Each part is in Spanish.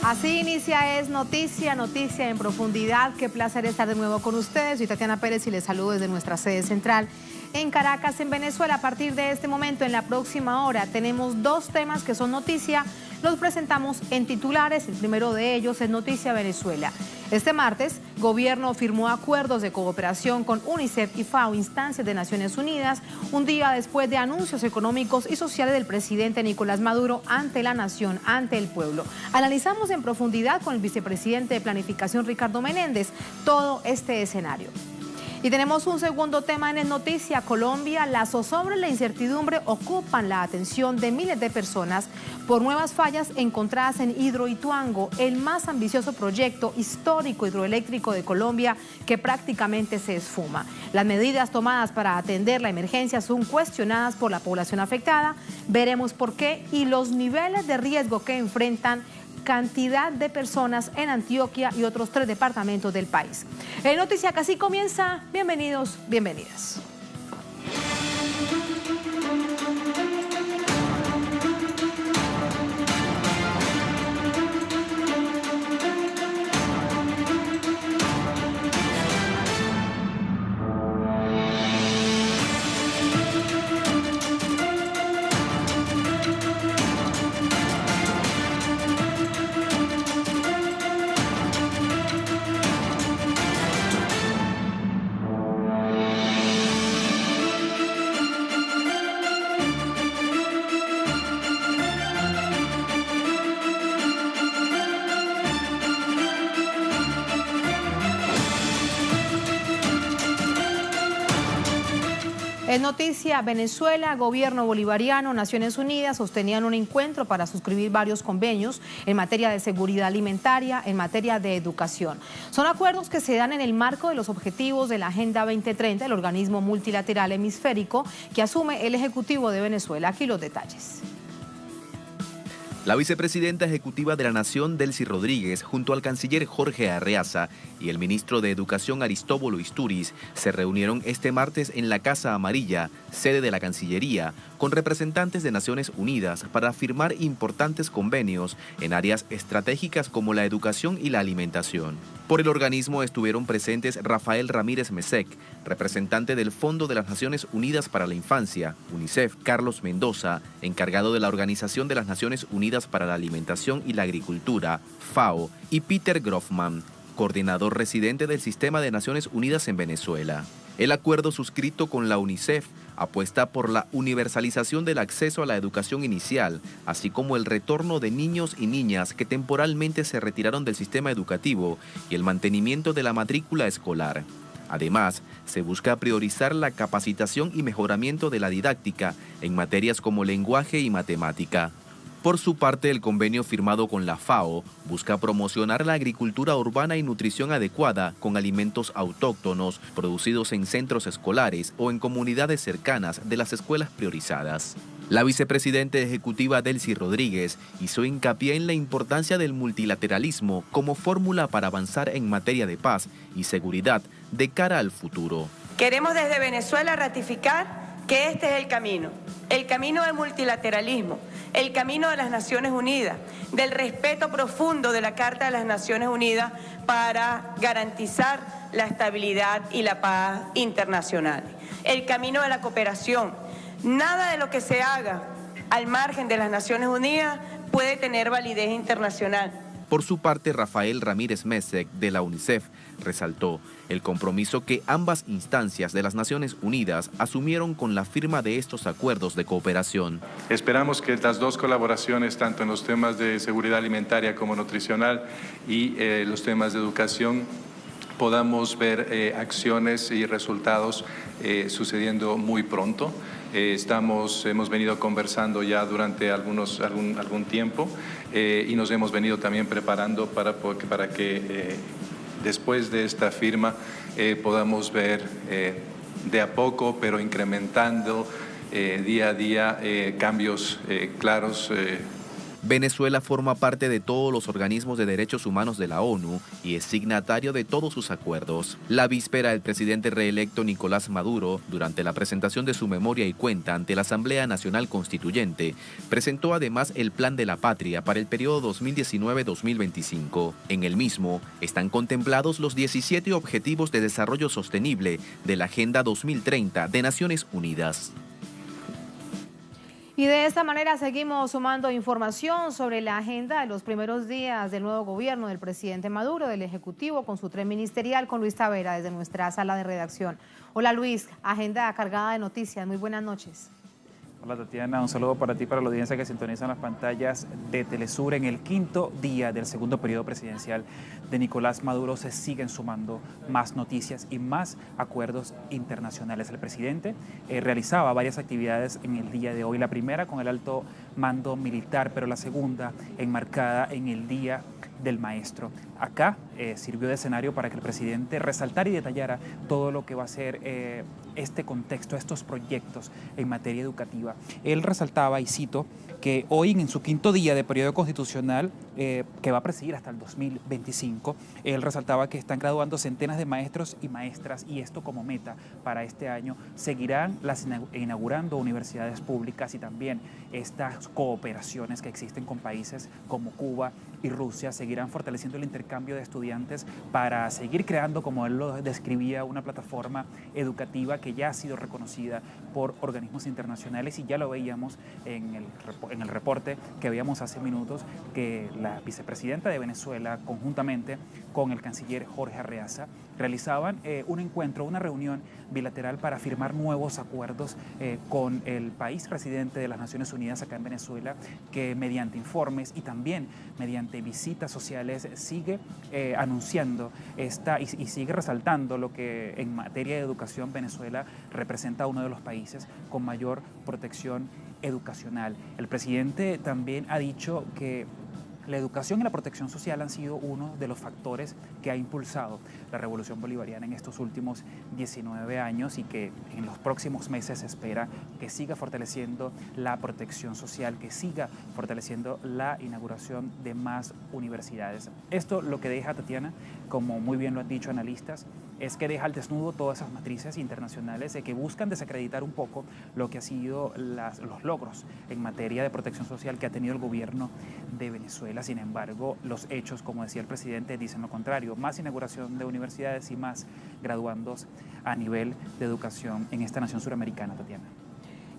Así inicia Es Noticia, Noticia en Profundidad. Qué placer estar de nuevo con ustedes. Soy Tatiana Pérez y les saludo desde nuestra sede central en Caracas, en Venezuela. A partir de este momento, en la próxima hora, tenemos dos temas que son noticia. Los presentamos en titulares. El primero de ellos es Noticia Venezuela. Este martes, gobierno firmó acuerdos de cooperación con UNICEF y FAO, instancias de Naciones Unidas, un día después de anuncios económicos y sociales del presidente Nicolás Maduro ante la nación, ante el pueblo. Analizamos en profundidad con el vicepresidente de Planificación, Ricardo Menéndez, todo este escenario. Y tenemos un segundo tema en Es Noticia. Colombia, la zozobra y la incertidumbre ocupan la atención de miles de personas por nuevas fallas encontradas en Hidroituango, el más ambicioso proyecto histórico hidroeléctrico de Colombia que prácticamente se esfuma. Las medidas tomadas para atender la emergencia son cuestionadas por la población afectada. Veremos por qué y los niveles de riesgo que enfrentan cantidad de personas en Antioquia y otros 3 departamentos del país. En Noticia que así comienza. Bienvenidos, bienvenidas. Es noticia, Venezuela, gobierno bolivariano, Naciones Unidas sostenían un encuentro para suscribir varios convenios en materia de seguridad alimentaria, en materia de educación. Son acuerdos que se dan en el marco de los objetivos de la Agenda 2030, el organismo multilateral hemisférico que asume el Ejecutivo de Venezuela. Aquí los detalles. La vicepresidenta ejecutiva de la Nación, Delcy Rodríguez, junto al canciller Jorge Arreaza y el ministro de Educación Aristóbulo Isturiz, se reunieron este martes en la Casa Amarilla, sede de la Cancillería, con representantes de Naciones Unidas para firmar importantes convenios en áreas estratégicas como la educación y la alimentación. Por el organismo estuvieron presentes Rafael Ramírez Mesec, representante del Fondo de las Naciones Unidas para la Infancia, UNICEF, Carlos Mendoza, encargado de la Organización de las Naciones Unidas para la Alimentación y la Agricultura, FAO, y Peter Grofman, coordinador residente del Sistema de Naciones Unidas en Venezuela. El acuerdo suscrito con la UNICEF apuesta por la universalización del acceso a la educación inicial, así como el retorno de niños y niñas que temporalmente se retiraron del sistema educativo y el mantenimiento de la matrícula escolar. Además, se busca priorizar la capacitación y mejoramiento de la didáctica en materias como lenguaje y matemática. Por su parte, el convenio firmado con la FAO busca promocionar la agricultura urbana y nutrición adecuada con alimentos autóctonos producidos en centros escolares o en comunidades cercanas de las escuelas priorizadas. La vicepresidenta ejecutiva Delcy Rodríguez hizo hincapié en la importancia del multilateralismo como fórmula para avanzar en materia de paz y seguridad de cara al futuro. Queremos desde Venezuela ratificar que este es el camino del multilateralismo, el camino de las Naciones Unidas, del respeto profundo de la Carta de las Naciones Unidas para garantizar la estabilidad y la paz internacional, el camino de la cooperación. Nada de lo que se haga al margen de las Naciones Unidas puede tener validez internacional. Por su parte, Rafael Ramírez Mesec, de la UNICEF, resaltó el compromiso que ambas instancias de las Naciones Unidas asumieron con la firma de estos acuerdos de cooperación. Esperamos que las dos colaboraciones, tanto en los temas de seguridad alimentaria como nutricional y los temas de educación, podamos ver acciones y resultados sucediendo muy pronto. Hemos venido conversando ya durante algún tiempo y nos hemos venido también preparando para que después de esta firma podamos ver de a poco, pero incrementando día a día cambios claros. Venezuela forma parte de todos los organismos de derechos humanos de la ONU y es signatario de todos sus acuerdos. La víspera, el presidente reelecto Nicolás Maduro, durante la presentación de su memoria y cuenta ante la Asamblea Nacional Constituyente, presentó además el Plan de la Patria para el periodo 2019-2025. En el mismo están contemplados los 17 Objetivos de Desarrollo Sostenible de la Agenda 2030 de Naciones Unidas. Y de esta manera seguimos sumando información sobre la agenda de los primeros días del nuevo gobierno del presidente Maduro, del Ejecutivo, con su tren ministerial, con Luis Tavera desde nuestra sala de redacción. Hola Luis, agenda cargada de noticias, muy buenas noches. Hola Tatiana, un saludo para ti, para la audiencia que sintoniza las pantallas de Telesur. En el quinto día del segundo periodo presidencial de Nicolás Maduro se siguen sumando más noticias y más acuerdos internacionales. El presidente realizaba varias actividades en el día de hoy, la primera con el alto mando militar, pero la segunda enmarcada en el Día del Maestro. Acá sirvió de escenario para que el presidente resaltara y detallara todo lo que va a ser este contexto, estos proyectos en materia educativa. Él resaltaba, y cito, que hoy en su quinto día de periodo constitucional, que va a presidir hasta el 2025, él resaltaba que están graduando centenas de maestros y maestras, y esto como meta para este año. Seguirán inaugurando universidades públicas y también estas cooperaciones que existen con países como Cuba y Rusia seguirán fortaleciendo el intercambio de estudiantes para seguir creando, como él lo describía, una plataforma educativa que ya ha sido reconocida por organismos internacionales, y ya lo veíamos en el reporte que veíamos hace minutos, que la vicepresidenta de Venezuela, conjuntamente con el canciller Jorge Arreaza, realizaban un encuentro, una reunión bilateral para firmar nuevos acuerdos con el país residente de las Naciones Unidas acá en Venezuela, que mediante informes y también mediante visitas sociales sigue anunciando y sigue resaltando lo que en materia de educación Venezuela representa uno de los países con mayor protección educacional. El presidente también ha dicho que la educación y la protección social han sido uno de los factores que ha impulsado la revolución bolivariana en estos últimos 19 años y que en los próximos meses se espera que siga fortaleciendo la protección social, que siga fortaleciendo la inauguración de más universidades. Esto lo que deja, Tatiana, como muy bien lo han dicho analistas, es que deja al desnudo todas esas matrices internacionales que buscan desacreditar un poco lo que ha sido los logros en materia de protección social que ha tenido el gobierno de Venezuela. Sin embargo, los hechos, como decía el presidente, dicen lo contrario: más inauguración de universidades y más graduandos a nivel de educación en esta nación suramericana, Tatiana.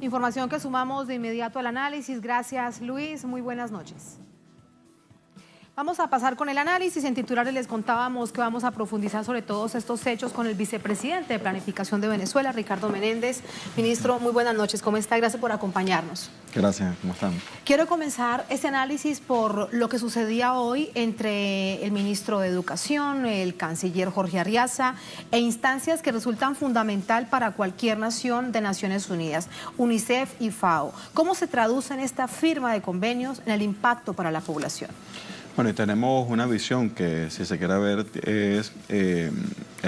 Información que sumamos de inmediato al análisis. Gracias, Luis. Muy buenas noches. Vamos a pasar con el análisis. En titulares les contábamos que vamos a profundizar sobre todos estos hechos con el vicepresidente de Planificación de Venezuela, Ricardo Menéndez. Ministro, muy buenas noches. ¿Cómo está? Gracias por acompañarnos. Gracias. ¿Cómo están? Quiero comenzar este análisis por lo que sucedía hoy entre el ministro de Educación, el canciller Jorge Arreaza, e instancias que resultan fundamental para cualquier nación de Naciones Unidas, UNICEF y FAO. ¿Cómo se traduce en esta firma de convenios en el impacto para la población? Bueno, y tenemos una visión que, si se quiere ver, es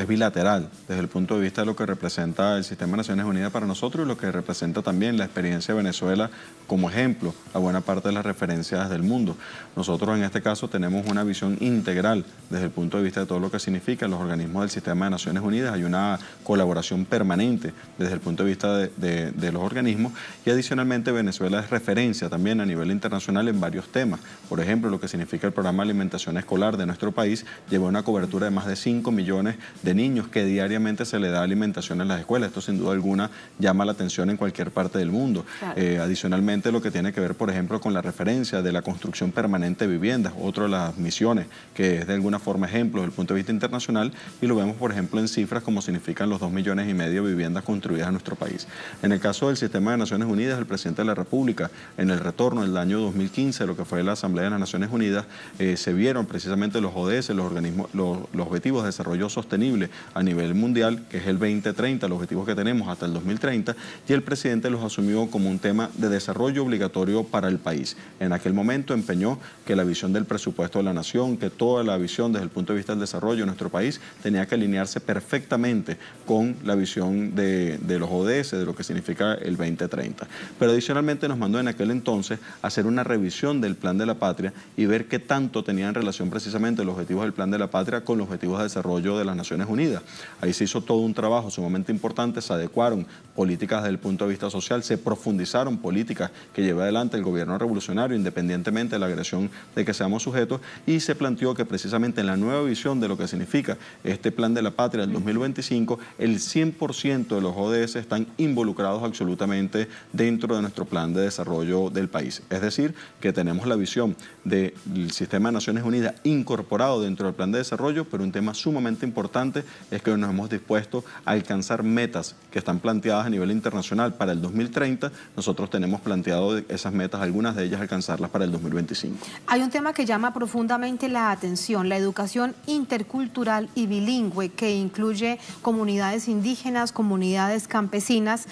bilateral desde el punto de vista de lo que representa el sistema de Naciones Unidas para nosotros y lo que representa también la experiencia de Venezuela como ejemplo a buena parte de las referencias del mundo. Nosotros en este caso tenemos una visión integral desde el punto de vista de todo lo que significan los organismos del sistema de Naciones Unidas. Hay una colaboración permanente desde el punto de vista de los organismos, y adicionalmente Venezuela es referencia también a nivel internacional en varios temas. Por ejemplo, lo que significa el programa de alimentación escolar de nuestro país lleva una cobertura de más de 5 millones de niños que diariamente se le da alimentación en las escuelas. Esto sin duda alguna llama la atención en cualquier parte del mundo. Claro. Adicionalmente, lo que tiene que ver, por ejemplo, con la referencia de la construcción permanente de viviendas, otra de las misiones que es de alguna forma ejemplo desde el punto de vista internacional, y lo vemos, por ejemplo, en cifras como significan los 2,5 millones de viviendas construidas en nuestro país. En el caso del sistema de Naciones Unidas, el presidente de la República, en el retorno del año 2015, lo que fue la Asamblea de las Naciones Unidas, se vieron precisamente los ODS, los objetivos de desarrollo sostenible, sostenible a nivel mundial, que es el 2030, los objetivos que tenemos hasta el 2030, y el presidente los asumió como un tema de desarrollo obligatorio para el país. En aquel momento empeñó que la visión del presupuesto de la nación, que toda la visión desde el punto de vista del desarrollo de nuestro país tenía que alinearse perfectamente con la visión de los ODS, de lo que significa el 2030. Pero adicionalmente nos mandó en aquel entonces a hacer una revisión del Plan de la Patria y ver qué tanto tenía en relación precisamente los objetivos del Plan de la Patria con los objetivos de desarrollo de las Naciones Unidas. Ahí se hizo todo un trabajo sumamente importante, se adecuaron políticas desde el punto de vista social, se profundizaron políticas que lleva adelante el gobierno revolucionario independientemente de la agresión de que seamos sujetos, y se planteó que precisamente en la nueva visión de lo que significa este Plan de la Patria del 2025, el 100% de los ODS están involucrados absolutamente dentro de nuestro plan de desarrollo del país. Es decir, que tenemos la visión del sistema de Naciones Unidas incorporado dentro del plan de desarrollo, pero un tema sumamente importante es que nos hemos dispuesto a alcanzar metas que están planteadas a nivel internacional para el 2030. Nosotros tenemos planteado esas metas, algunas de ellas alcanzarlas para el 2025. Hay un tema que llama profundamente la atención, la educación intercultural y bilingüe, que incluye comunidades indígenas, comunidades campesinas,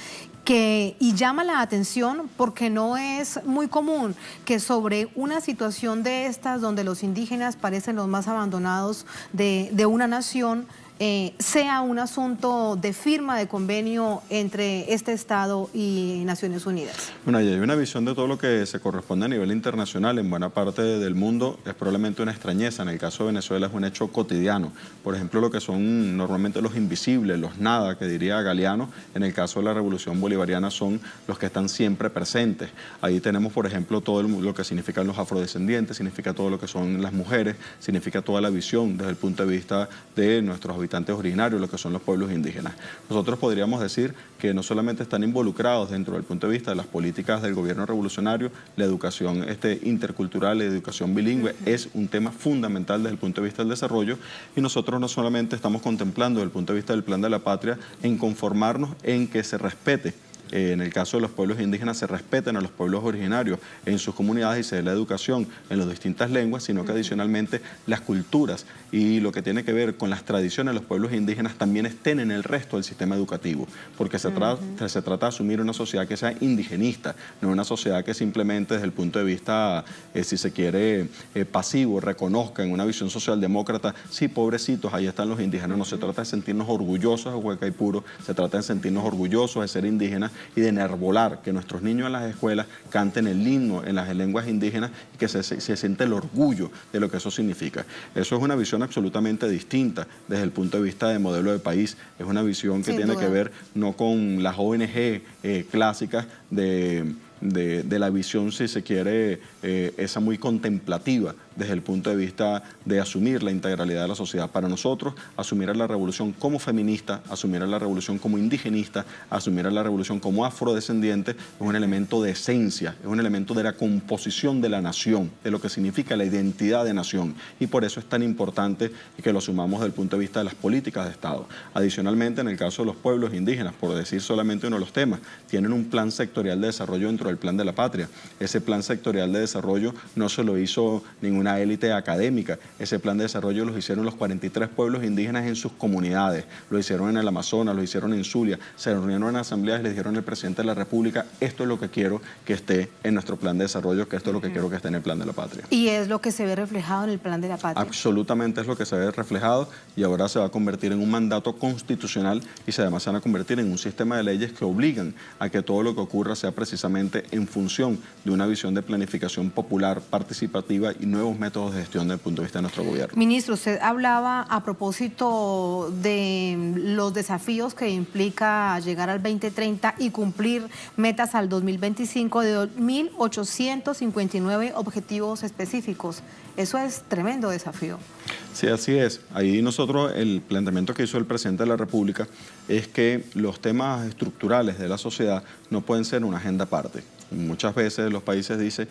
y llama la atención porque no es muy común que sobre una situación de estas, donde los indígenas parecen los más abandonados de una nación, sea un asunto de firma de convenio entre este Estado y Naciones Unidas. Bueno, y hay una visión de todo lo que se corresponde a nivel internacional en buena parte del mundo, es probablemente una extrañeza. En el caso de Venezuela es un hecho cotidiano. Por ejemplo, lo que son normalmente los invisibles, los nada, que diría Galeano, en el caso de la Revolución Bolivariana son los que están siempre presentes. Ahí tenemos, por ejemplo, todo lo que significan los afrodescendientes, significa todo lo que son las mujeres, significa toda la visión desde el punto de vista de nuestros habitantes originarios, lo que son los pueblos indígenas. Nosotros podríamos decir que no solamente están involucrados dentro del punto de vista de las políticas del gobierno revolucionario, la educación intercultural, la educación bilingüe es un tema fundamental desde el punto de vista del desarrollo, y nosotros no solamente estamos contemplando desde el punto de vista del Plan de la Patria en conformarnos en que se respete. En el caso de los pueblos indígenas se respeten a los pueblos originarios en sus comunidades y se dé la educación en las distintas lenguas, sino que adicionalmente las culturas y lo que tiene que ver con las tradiciones de los pueblos indígenas también estén en el resto del sistema educativo, porque se trata de asumir una sociedad que sea indigenista, no una sociedad que simplemente desde el punto de vista, si se quiere, pasivo, reconozca en una visión socialdemócrata, sí, pobrecitos, ahí están los indígenas. No se trata de sentirnos orgullosos de Huaycaipuro, se trata de sentirnos orgullosos de ser indígenas y de enarbolar, que nuestros niños en las escuelas canten el himno en las lenguas indígenas y que se siente el orgullo de lo que eso significa. Eso es una visión absolutamente distinta desde el punto de vista de modelo de país. Es una visión que tiene que ver no con las ONG clásicas de la visión, si se quiere, esa muy contemplativa desde el punto de vista de asumir la integralidad de la sociedad. Para nosotros, asumir a la revolución como feminista, asumir a la revolución como indigenista, asumir a la revolución como afrodescendiente, es un elemento de esencia, es un elemento de la composición de la nación, de lo que significa la identidad de nación, y por eso es tan importante que lo asumamos desde el punto de vista de las políticas de Estado. Adicionalmente, en el caso de los pueblos indígenas, por decir solamente uno de los temas, tienen un plan sectorial de desarrollo dentro del Plan de la Patria. Ese plan sectorial de desarrollo no se lo hizo ninguna élite académica. Ese plan de desarrollo lo hicieron los 43 pueblos indígenas en sus comunidades. Lo hicieron en el Amazonas, lo hicieron en Zulia. Se reunieron en asambleas y les dijeron al presidente de la República: esto es lo que quiero que esté en nuestro plan de desarrollo, que esto es lo que quiero que esté en el Plan de la Patria. ¿Y es lo que se ve reflejado en el Plan de la Patria? Absolutamente es lo que se ve reflejado, y ahora se va a convertir en un mandato constitucional, y además se van a convertir en un sistema de leyes que obligan a que todo lo que ocurra sea precisamente en función de una visión de planificación popular, participativa y nuevos métodos de gestión desde el punto de vista de nuestro gobierno. Ministro, usted hablaba a propósito de los desafíos que implica llegar al 2030 y cumplir metas al 2025 de 1.859 objetivos específicos. Eso es tremendo desafío. Sí, así es. Ahí nosotros, el planteamiento que hizo el presidente de la República es que los temas estructurales de la sociedad no pueden ser una agenda aparte. Muchas veces los países dicen,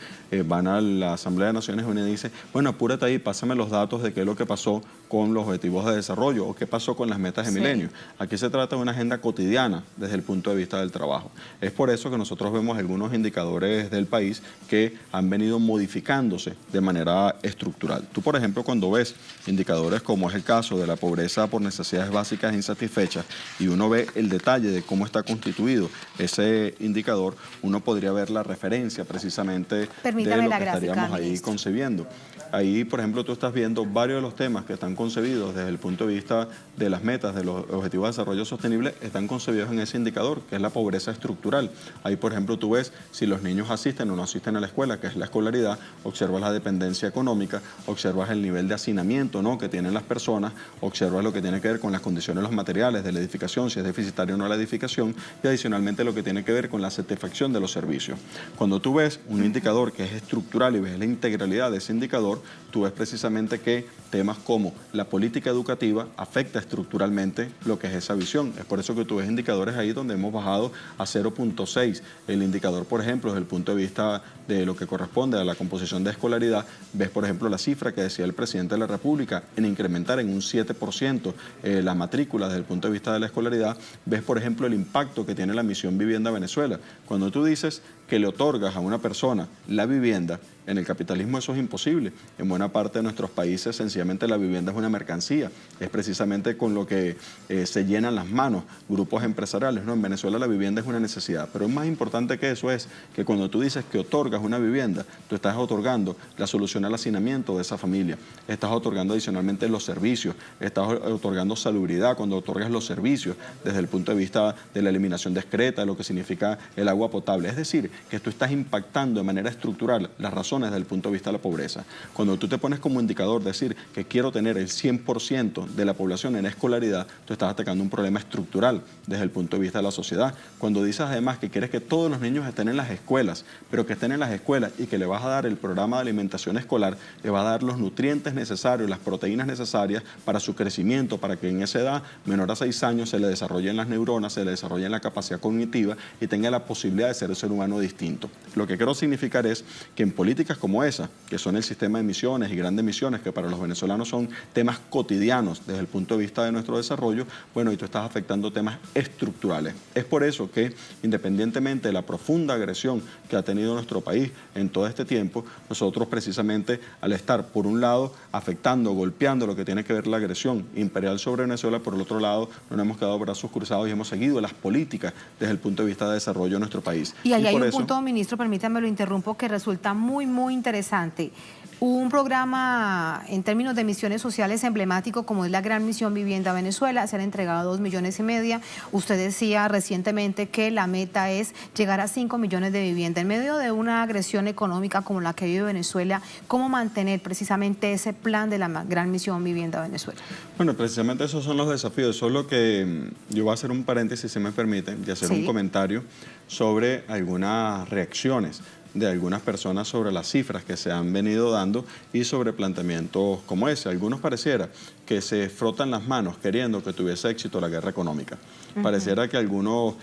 van a la Asamblea de Naciones Unidas y dicen, bueno, apúrate ahí, pásame los datos de qué es lo que pasó con los objetivos de desarrollo o qué pasó con las metas de milenio. Aquí se trata de una agenda cotidiana desde el punto de vista del trabajo. Es por eso que nosotros vemos algunos indicadores del país que han venido modificándose de manera estructural. Tú, por ejemplo, cuando ves indicadores como es el caso de la pobreza por necesidades básicas insatisfechas y uno ve el detalle de cómo está constituido ese indicador, uno podría ver la referencia precisamente de lo que estaríamos ahí concebiendo. Ahí, por ejemplo, tú estás viendo varios de los temas que están concebidos desde el punto de vista de las metas, de los objetivos de desarrollo sostenible, están concebidos en ese indicador, que es la pobreza estructural. Ahí, por ejemplo, tú ves si los niños asisten o no asisten a la escuela, que es la escolaridad, observas la dependencia económica, observas el nivel de hacinamiento, ¿no?, que tienen las personas, observas lo que tiene que ver con las condiciones de los materiales de la edificación, si es deficitaria o no la edificación, y adicionalmente lo que tiene que ver con la satisfacción de los servicios. Cuando tú ves un indicador que es estructural y ves la integralidad de ese indicador, tú ves precisamente que temas como la política educativa afecta estructuralmente lo que es esa visión. Es por eso que tú ves indicadores ahí donde hemos bajado a 0.6. El indicador, por ejemplo, desde el punto de vista de lo que corresponde a la composición de escolaridad, ves, por ejemplo, la cifra que decía el presidente de la República en incrementar en un 7% la matrícula desde el punto de vista de la escolaridad. Ves, por ejemplo, el impacto que tiene la misión Vivienda Venezuela. Cuando tú dices que le otorgas a una persona la vivienda, en el capitalismo eso es imposible. En buena parte de nuestros países sencillamente la vivienda es una mercancía, es precisamente con lo que se llenan las manos grupos empresariales, ¿no? En Venezuela la vivienda es una necesidad, pero es más importante que eso es que cuando tú dices que otorgas una vivienda, tú estás otorgando la solución al hacinamiento de esa familia, estás otorgando adicionalmente los servicios, estás otorgando salubridad cuando otorgas los servicios desde el punto de vista de la eliminación discreta, de lo que significa el agua potable, es decir, que tú estás impactando de manera estructural las razones desde el punto de vista de la pobreza. Cuando tú te pones como indicador decir que quiero tener el 100% de la población en escolaridad, tú estás atacando un problema estructural desde el punto de vista de la sociedad. Cuando dices además que quieres que todos los niños estén en las escuelas, pero que estén en las escuelas y que le vas a dar el programa de alimentación escolar, le vas a dar los nutrientes necesarios, las proteínas necesarias para su crecimiento, para que en esa edad, menor a 6 años, se le desarrollen las neuronas, se le desarrolle la capacidad cognitiva y tenga la posibilidad de ser un ser humano distinto. Lo que quiero significar es que en políticas como esa, que son el sistema de misiones y grandes misiones, que para los venezolanos son temas cotidianos desde el punto de vista de nuestro desarrollo, bueno, y tú estás afectando temas estructurales. Es por eso que, independientemente de la profunda agresión que ha tenido nuestro país en todo este tiempo, nosotros precisamente al estar, por un lado, afectando, golpeando lo que tiene que ver la agresión imperial sobre Venezuela, por el otro lado, no nos hemos quedado brazos cruzados y hemos seguido las políticas desde el punto de vista de desarrollo de nuestro país. Y ahí hay un punto, ministro, permítame lo interrumpo, que resulta muy interesante. Un programa en términos de misiones sociales emblemático como es la Gran Misión Vivienda Venezuela, se han entregado 2,5 millones. Usted decía recientemente que la meta es llegar a 5 millones de viviendas. En medio de una agresión económica como la que vive Venezuela, ¿cómo mantener precisamente ese plan de la Gran Misión Vivienda Venezuela? Bueno, precisamente esos son los desafíos. Solo que yo voy a hacer un paréntesis, si me permiten, y hacer un comentario sobre algunas reacciones de algunas personas sobre las cifras que se han venido dando y sobre planteamientos como ese. Algunos pareciera que se frotan las manos queriendo que tuviese éxito la guerra económica. Pareciera que algunos,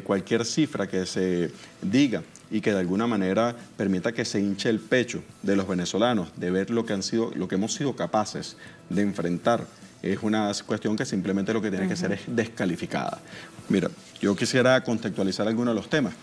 cualquier cifra que se diga y que de alguna manera permita que se hinche el pecho de los venezolanos, de ver lo que hemos sido capaces de enfrentar, es una cuestión que simplemente lo que tiene que ser es descalificada. Mira, yo quisiera contextualizar algunos de los temas.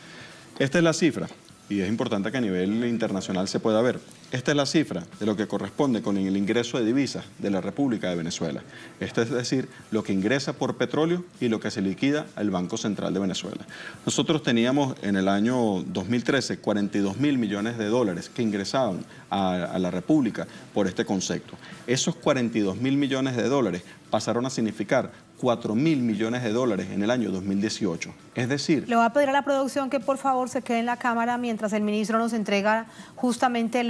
Esta es la cifra. Y es importante que a nivel internacional se pueda ver. Esta es la cifra de lo que corresponde con el ingreso de divisas de la República de Venezuela. Esto es decir, lo que ingresa por petróleo y lo que se liquida al Banco Central de Venezuela. Nosotros teníamos en el año 2013 42.000 millones de dólares que ingresaban a la República por este concepto. Esos 42.000 millones de dólares pasaron a significar 4.000 millones de dólares en el año 2018. Es decir... Le voy a pedir a la producción que por favor se quede en la cámara mientras el ministro nos entrega justamente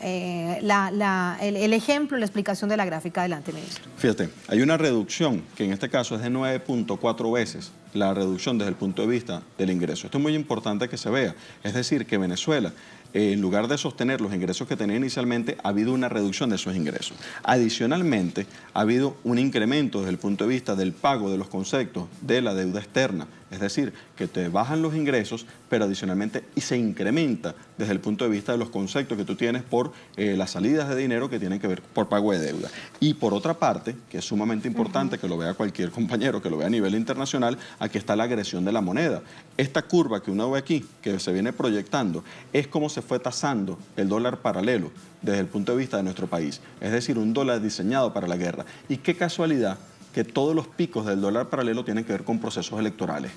el ejemplo, la explicación de la gráfica. Adelante, ministro. Fíjate, hay una reducción que en este caso es de 9.4 veces la reducción desde el punto de vista del ingreso. Esto es muy importante que se vea. Es decir, que Venezuela, en lugar de sostener los ingresos que tenía inicialmente, ha habido una reducción de esos ingresos. Adicionalmente, ha habido un incremento desde el punto de vista del pago de los conceptos de la deuda externa. Es decir, que te bajan los ingresos, pero adicionalmente y se incrementa desde el punto de vista de los conceptos que tú tienes por las salidas de dinero que tienen que ver por pago de deuda. Y por otra parte, que es sumamente importante que lo vea cualquier compañero, que lo vea a nivel internacional, aquí está la agresión de la moneda. Esta curva que uno ve aquí, que se viene proyectando, es como se fue tasando el dólar paralelo desde el punto de vista de nuestro país. Es decir, un dólar diseñado para la guerra. Y qué casualidad que todos los picos del dólar paralelo tienen que ver con procesos electorales.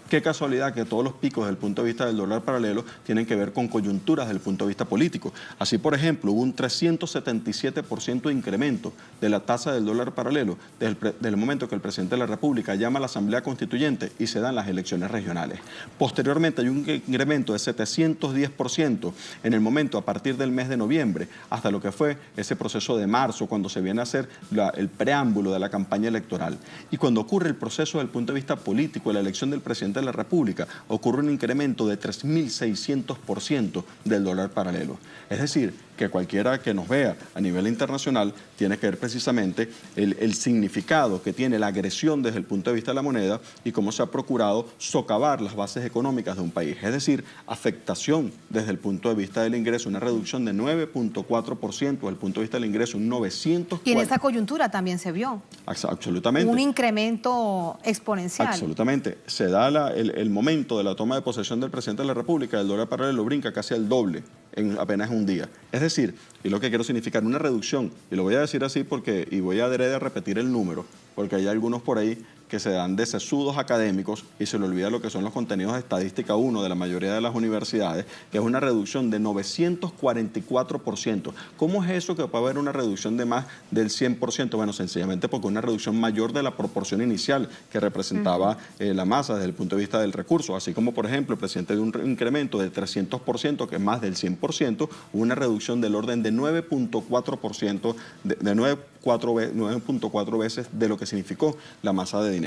Qué casualidad que todos los picos desde el punto de vista del dólar paralelo tienen que ver con coyunturas desde el punto de vista político. Así, por ejemplo, hubo un 377% de incremento de la tasa del dólar paralelo desde el momento que el presidente de la República llama a la Asamblea Constituyente y se dan las elecciones regionales. Posteriormente hay un incremento de 710% en el momento a partir del mes de noviembre hasta lo que fue ese proceso de marzo, cuando se viene a hacer el preámbulo de la campaña electoral. Y cuando ocurre el proceso desde el punto de vista político, la elección del presidente de la República, ocurre un incremento de 3.600% del dólar paralelo. Es decir, que cualquiera que nos vea a nivel internacional tiene que ver precisamente el significado que tiene la agresión desde el punto de vista de la moneda y cómo se ha procurado socavar las bases económicas de un país. Es decir, afectación desde el punto de vista del ingreso, una reducción de 9.4% desde el punto de vista del ingreso, un 900. Y en esta coyuntura también se vio. Absolutamente. Un incremento exponencial. Absolutamente. Se da el momento de la toma de posesión del presidente de la República, el dólar paralelo brinca casi al doble en apenas un día. Es decir, y lo que quiero significar, una reducción, y lo voy a decir así y voy a adrede a repetir el número, porque hay algunos por ahí que se dan de sesudos académicos y se le olvida lo que son los contenidos de estadística 1 de la mayoría de las universidades, que es una reducción de 944%. ¿Cómo es eso que puede haber una reducción de más del 100%? Bueno, sencillamente porque una reducción mayor de la proporción inicial que representaba la masa desde el punto de vista del recurso. Así como, por ejemplo, el presidente de un incremento de 300%, que es más del 100%, hubo una reducción del orden de 9.4%, de 9.4 veces de lo que significó la masa de dinero.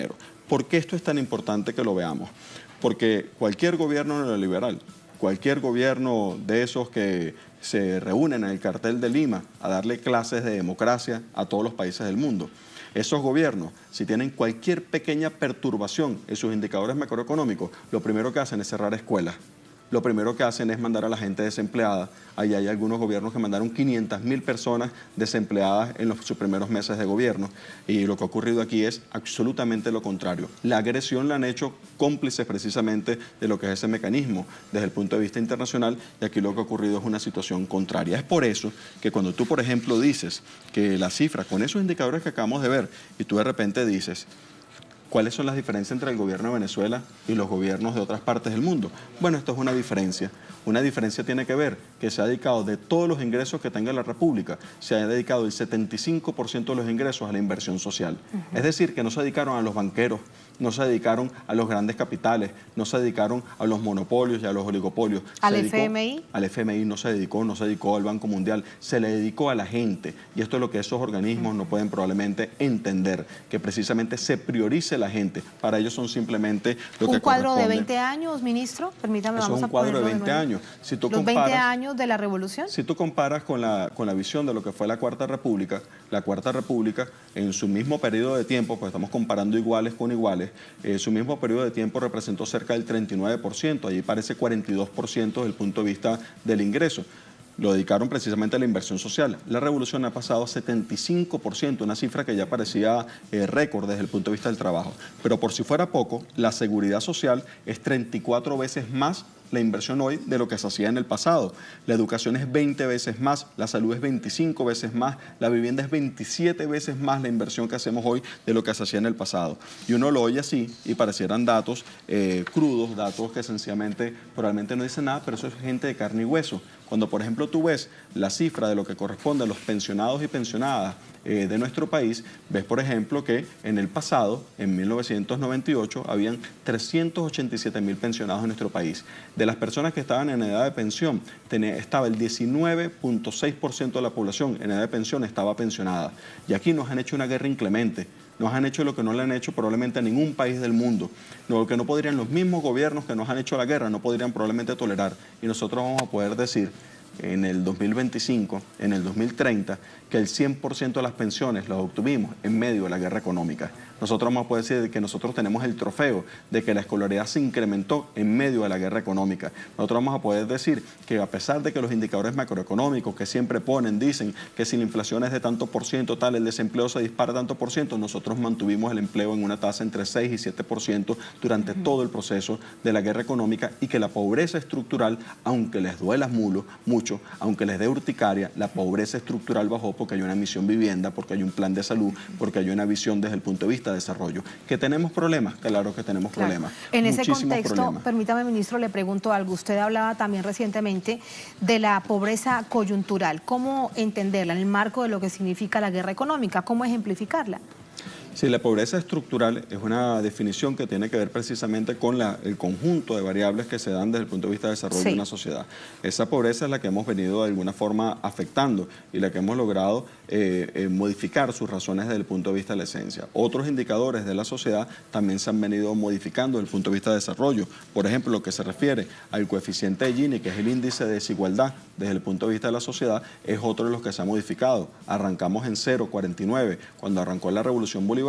¿Por qué esto es tan importante que lo veamos? Porque cualquier gobierno neoliberal, cualquier gobierno de esos que se reúnen en el cartel de Lima a darle clases de democracia a todos los países del mundo, esos gobiernos, si tienen cualquier pequeña perturbación en sus indicadores macroeconómicos, lo primero que hacen es cerrar escuelas. Lo primero que hacen es mandar a la gente desempleada. Ahí hay algunos gobiernos que mandaron 500.000 personas desempleadas en sus primeros meses de gobierno. Y lo que ha ocurrido aquí es absolutamente lo contrario. La agresión la han hecho cómplices precisamente de lo que es ese mecanismo desde el punto de vista internacional, y aquí lo que ha ocurrido es una situación contraria. Es por eso que cuando tú, por ejemplo, dices que la cifra, con esos indicadores que acabamos de ver, y tú de repente dices, ¿cuáles son las diferencias entre el gobierno de Venezuela y los gobiernos de otras partes del mundo? Bueno, esto es una diferencia. Una diferencia tiene que ver que se ha dedicado de todos los ingresos que tenga la República, se ha dedicado el 75% de los ingresos a la inversión social. Es decir, que no se dedicaron a los banqueros, no se dedicaron a los grandes capitales, no se dedicaron a los monopolios y a los oligopolios. ¿Al FMI? Al FMI no se dedicó al Banco Mundial, se le dedicó a la gente. Y esto es lo que esos organismos no pueden probablemente entender, que precisamente se priorice la gente. Para ellos son simplemente lo que ¿Un cuadro de 20 años, ministro? Permítame, eso vamos es un cuadro de 20 años. Si tú ¿Los 20 años de la revolución? Si tú comparas con la visión de lo que fue la Cuarta República en su mismo periodo de tiempo, pues estamos comparando iguales con iguales, su mismo periodo de tiempo representó cerca del 39%, allí parece 42% desde el punto de vista del ingreso. Lo dedicaron precisamente a la inversión social. La revolución ha pasado a 75%, una cifra que ya parecía récord desde el punto de vista del trabajo. Pero por si fuera poco, la seguridad social es 34 veces más la inversión hoy de lo que se hacía en el pasado. La educación es 20 veces más, la salud es 25 veces más, la vivienda es 27 veces más la inversión que hacemos hoy de lo que se hacía en el pasado. Y uno lo oye así y parecieran datos crudos, datos que sencillamente probablemente no dicen nada, pero eso es gente de carne y hueso. Cuando, por ejemplo, tú ves la cifra de lo que corresponde a los pensionados y pensionadas de nuestro país, ves, por ejemplo, que en el pasado, en 1998, habían 387.000 pensionados en nuestro país. De las personas que estaban en edad de pensión, estaba el 19.6% de la población en edad de pensión estaba pensionada. Y aquí nos han hecho una guerra inclemente. Nos han hecho lo que no le han hecho probablemente a ningún país del mundo. Lo que no podrían los mismos gobiernos que nos han hecho la guerra, no podrían probablemente tolerar. Y nosotros vamos a poder decir en el 2025, en el 2030, que el 100% de las pensiones las obtuvimos en medio de la guerra económica. Nosotros vamos a poder decir que nosotros tenemos el trofeo de que la escolaridad se incrementó en medio de la guerra económica. Nosotros vamos a poder decir que a pesar de que los indicadores macroeconómicos que siempre dicen que si la inflación es de tanto por ciento tal, el desempleo se dispara tanto por ciento, nosotros mantuvimos el empleo en una tasa entre 6 y 7% durante todo el proceso de la guerra económica, y que la pobreza estructural, aunque les duela mucho, aunque les dé urticaria, la pobreza estructural bajó porque hay una misión vivienda, porque hay un plan de salud, porque hay una visión desde el punto de vista de desarrollo. ¿Que tenemos problemas? Claro que tenemos problemas. En ese contexto, permítame, ministro, le pregunto algo. Usted hablaba también recientemente de la pobreza coyuntural. ¿Cómo entenderla en el marco de lo que significa la guerra económica? ¿Cómo ejemplificarla? Sí, la pobreza estructural es una definición que tiene que ver precisamente con el conjunto de variables que se dan desde el punto de vista de desarrollo de una sociedad. Esa pobreza es la que hemos venido de alguna forma afectando y la que hemos logrado modificar sus razones desde el punto de vista de la esencia. Otros indicadores de la sociedad también se han venido modificando desde el punto de vista de desarrollo. Por ejemplo, lo que se refiere al coeficiente de Gini, que es el índice de desigualdad desde el punto de vista de la sociedad, es otro de los que se ha modificado. Arrancamos en 0,49 cuando arrancó la Revolución Bolivariana,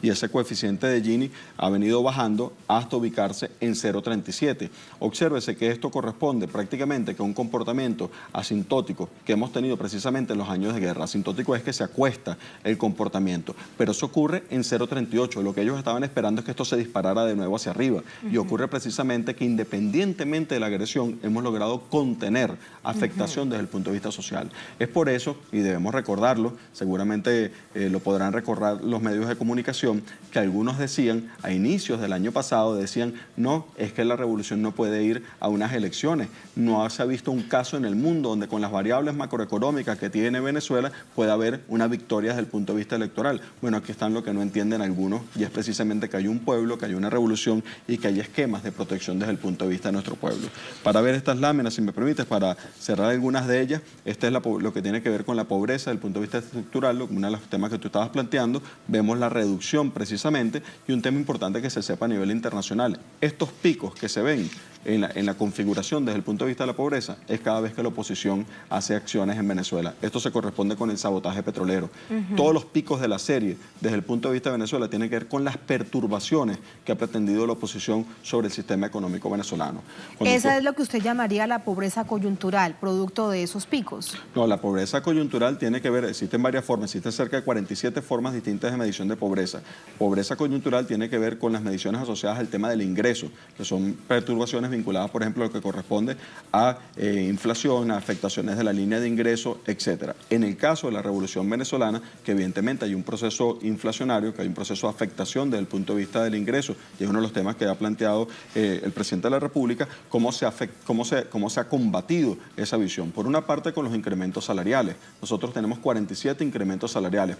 y ese coeficiente de Gini ha venido bajando hasta ubicarse en 0,37. Obsérvese que esto corresponde prácticamente a un comportamiento asintótico que hemos tenido precisamente en los años de guerra. Asintótico es que se acuesta el comportamiento, pero eso ocurre en 0,38. Lo que ellos estaban esperando es que esto se disparara de nuevo hacia arriba, y ocurre precisamente que independientemente de la agresión hemos logrado contener afectación desde el punto de vista social. Es por eso, y debemos recordarlo, seguramente lo podrán recordar los medios de comunicación, que algunos decían a inicios del año pasado, decían, no, es que la revolución no puede ir a unas elecciones. No se ha visto un caso en el mundo donde con las variables macroeconómicas que tiene Venezuela pueda haber una victoria desde el punto de vista electoral. Bueno, aquí están lo que no entienden algunos, y es precisamente que hay un pueblo, que hay una revolución y que hay esquemas de protección desde el punto de vista de nuestro pueblo. Para ver estas láminas, si me permites, para cerrar algunas de ellas, este es lo que tiene que ver con la pobreza desde el punto de vista estructural, uno de los temas que tú estabas planteando. Vemos la reducción precisamente, y un tema importante que se sepa a nivel internacional. Estos picos que se ven en la configuración desde el punto de vista de la pobreza es cada vez que la oposición hace acciones en Venezuela. Esto se corresponde con el sabotaje petrolero. Todos los picos de la serie desde el punto de vista de Venezuela tienen que ver con las perturbaciones que ha pretendido la oposición sobre el sistema económico venezolano. ¿Esa es lo que usted llamaría la pobreza coyuntural, producto de esos picos? No, la pobreza coyuntural tiene que ver, existen varias formas, existen cerca de 47 formas distintas de medición de pobreza. Pobreza coyuntural tiene que ver con las mediciones asociadas al tema del ingreso, que son perturbaciones vinculadas, por ejemplo, a lo que corresponde a inflación, a afectaciones de la línea de ingreso, etcétera. En el caso de la Revolución Venezolana, que evidentemente hay un proceso inflacionario, que hay un proceso de afectación desde el punto de vista del ingreso, y es uno de los temas que ha planteado el presidente de la República, cómo se ha combatido esa visión. Por una parte, con los incrementos salariales. Nosotros tenemos 47 incrementos salariales.